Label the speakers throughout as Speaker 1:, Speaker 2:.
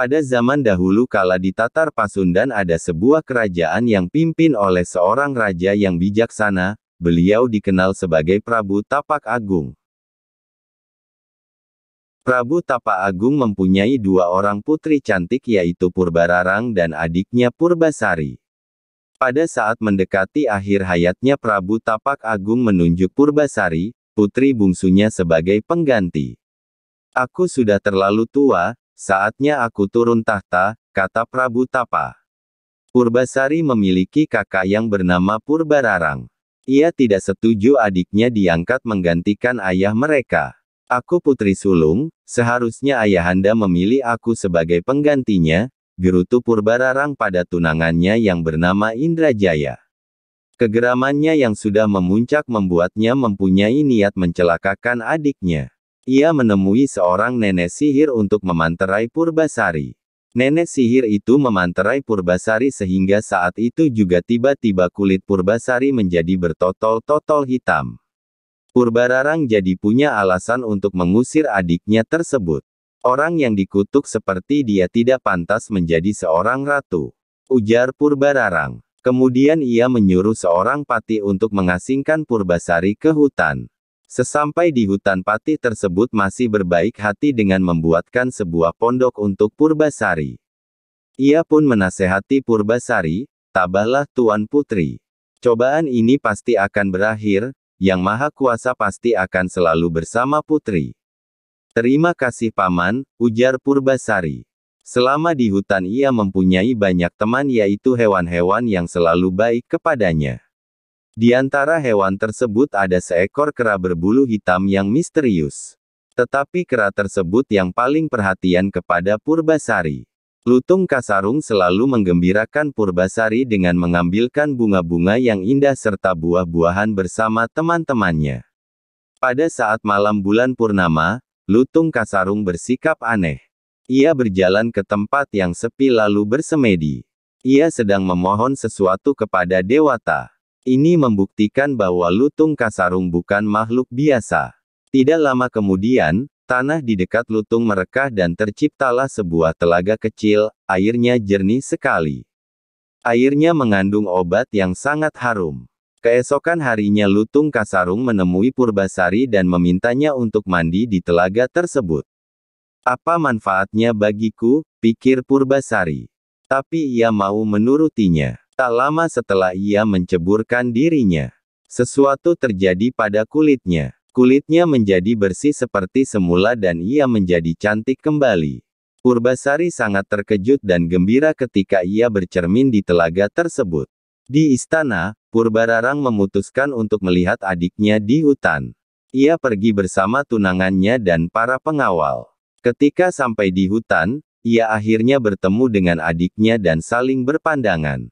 Speaker 1: Pada zaman dahulu kala di Tatar Pasundan ada sebuah kerajaan yang pimpin oleh seorang raja yang bijaksana, beliau dikenal sebagai Prabu Tapak Agung. Prabu Tapak Agung mempunyai dua orang putri cantik yaitu Purbararang dan adiknya Purbasari. Pada saat mendekati akhir hayatnya Prabu Tapak Agung menunjuk Purbasari, putri bungsunya sebagai pengganti. "Aku sudah terlalu tua, saatnya aku turun tahta," kata Prabu Tapa. Purbasari memiliki kakak yang bernama Purbararang. Ia tidak setuju adiknya diangkat menggantikan ayah mereka. "Aku putri sulung, seharusnya ayahanda memilih aku sebagai penggantinya," gerutu Purbararang pada tunangannya yang bernama Indrajaya. Kegeramannya yang sudah memuncak membuatnya mempunyai niat mencelakakan adiknya. Ia menemui seorang nenek sihir untuk memanterai Purbasari. Nenek sihir itu memanterai Purbasari sehingga saat itu juga tiba-tiba kulit Purbasari menjadi bertotol-totol hitam. Purbararang jadi punya alasan untuk mengusir adiknya tersebut. "Orang yang dikutuk seperti dia tidak pantas menjadi seorang ratu," ujar Purbararang. Kemudian ia menyuruh seorang patih untuk mengasingkan Purbasari ke hutan. Sesampai di hutan, patih tersebut masih berbaik hati dengan membuatkan sebuah pondok untuk Purbasari. Ia pun menasehati Purbasari, "Tabahlah Tuan Putri. Cobaan ini pasti akan berakhir, Yang Maha Kuasa pasti akan selalu bersama putri." "Terima kasih Paman," ujar Purbasari. Selama di hutan ia mempunyai banyak teman yaitu hewan-hewan yang selalu baik kepadanya. Di antara hewan tersebut ada seekor kera berbulu hitam yang misterius. Tetapi kera tersebut yang paling perhatian kepada Purbasari. Lutung Kasarung selalu menggembirakan Purbasari dengan mengambilkan bunga-bunga yang indah serta buah-buahan bersama teman-temannya. Pada saat malam bulan purnama, Lutung Kasarung bersikap aneh. Ia berjalan ke tempat yang sepi lalu bersemedi. Ia sedang memohon sesuatu kepada dewata. Ini membuktikan bahwa Lutung Kasarung bukan makhluk biasa. Tidak lama kemudian, tanah di dekat Lutung merekah dan terciptalah sebuah telaga kecil, airnya jernih sekali. Airnya mengandung obat yang sangat harum. Keesokan harinya Lutung Kasarung menemui Purbasari dan memintanya untuk mandi di telaga tersebut. "Apa manfaatnya bagiku?" pikir Purbasari. Tapi ia mau menurutinya. Tak lama setelah ia menceburkan dirinya, sesuatu terjadi pada kulitnya. Kulitnya menjadi bersih seperti semula dan ia menjadi cantik kembali. Purbasari sangat terkejut dan gembira ketika ia bercermin di telaga tersebut. Di istana, Purbararang memutuskan untuk melihat adiknya di hutan. Ia pergi bersama tunangannya dan para pengawal. Ketika sampai di hutan, ia akhirnya bertemu dengan adiknya dan saling berpandangan.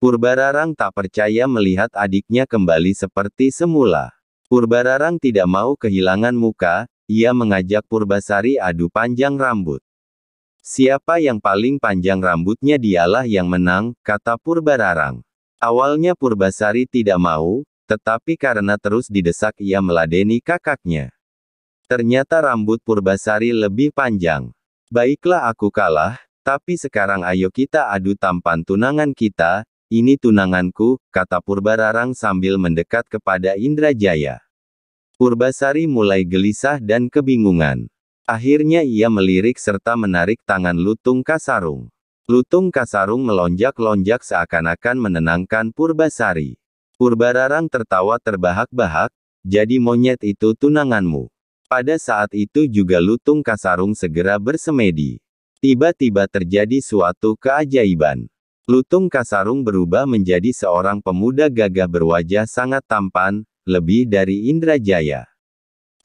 Speaker 1: Purbararang tak percaya melihat adiknya kembali seperti semula. Purbararang tidak mau kehilangan muka, ia mengajak Purbasari adu panjang rambut. "Siapa yang paling panjang rambutnya dialah yang menang," kata Purbararang. Awalnya Purbasari tidak mau, tetapi karena terus didesak ia meladeni kakaknya. Ternyata rambut Purbasari lebih panjang. "Baiklah aku kalah, tapi sekarang ayo kita adu tampan tunangan kita. Ini tunanganku," kata Purbararang sambil mendekat kepada Indrajaya. Purbasari mulai gelisah dan kebingungan. Akhirnya ia melirik serta menarik tangan Lutung Kasarung. Lutung Kasarung melonjak-lonjak seakan-akan menenangkan Purbasari. Purbararang tertawa terbahak-bahak, "Jadi monyet itu tunanganmu." Pada saat itu juga Lutung Kasarung segera bersemedi. Tiba-tiba terjadi suatu keajaiban. Lutung Kasarung berubah menjadi seorang pemuda gagah berwajah sangat tampan, lebih dari Indrajaya.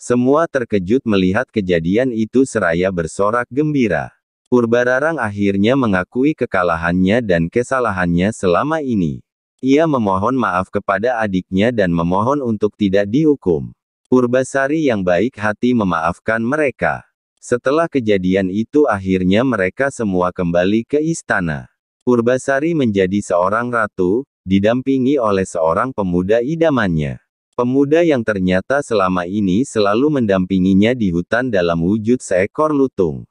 Speaker 1: Semua terkejut melihat kejadian itu seraya bersorak gembira. Purbararang akhirnya mengakui kekalahannya dan kesalahannya selama ini. Ia memohon maaf kepada adiknya dan memohon untuk tidak dihukum. Purbasari yang baik hati memaafkan mereka. Setelah kejadian itu akhirnya mereka semua kembali ke istana. Purbasari menjadi seorang ratu, didampingi oleh seorang pemuda idamannya. Pemuda yang ternyata selama ini selalu mendampinginya di hutan dalam wujud seekor lutung.